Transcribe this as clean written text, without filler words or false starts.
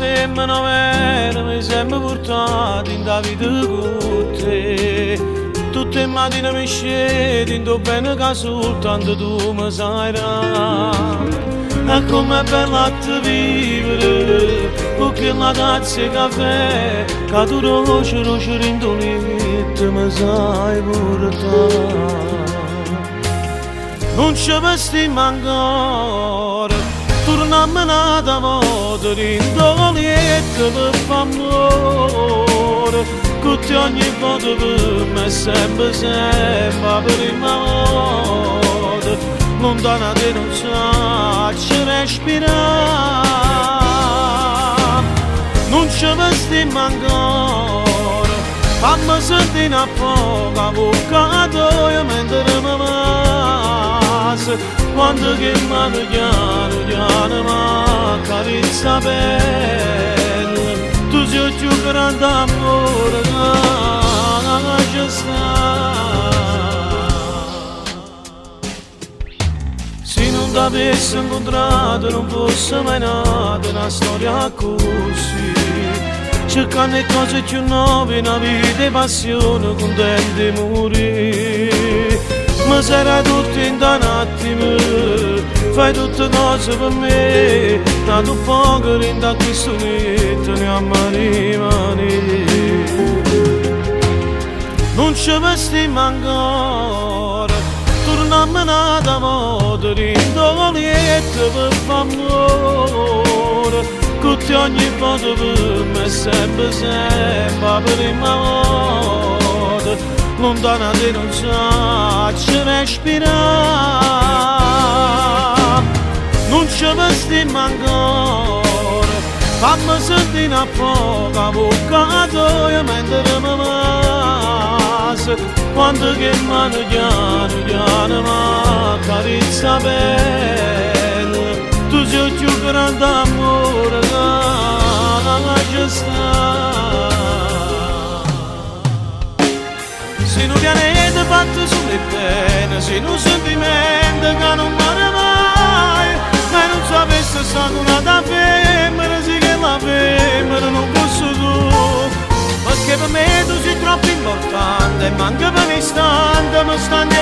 femmina vera mi sempre portato in da vita con te. Tutte le mattine mi scedi in tuo bene che soltanto tu mi sai. E com'è bella a te vivere con quella tazza di caffè che tu roce rindolite mi sai portare. Non ci vestiamo ancora, torniamo nata volta rindoliette per f'amore, che te ogni volta per me sempre prima volta, lontana te non sacci respirare. Non ci vestiamo ancora, fammi sentire a poco avvocato mentre mi passa, quando che mano piano mi carezza bella, tu sei il più grande amore che c'è stato. Se non t'avessi incontrato non fosse mai nata una storia così, cercando le cose più nuove, una vita e passione, contenti di morire. Ma sarà tutto in un attimo, fai tutte cose per me, tanto poco rinda questo letto, ne rimane. Non ci vestiamo ancora, torniamo nata moda, rindoliette per f'amore, che te ogni volta per me sempre prima volta, lontana te non sacci respirare. Non ci vestiamo ancora, fammi sentire a poco avvocato mentre mi passa, quando che mano piano mi carezza bella, tu sei il più grande amore che c'è stato. Se un pianeta fatto sulle pene, se un sentimento che non muore mai, ma non sapesse stato una da femmina, sì che la femmina non fosse tu, perché per me tu sei troppo importante, manca per un istante, mi stanno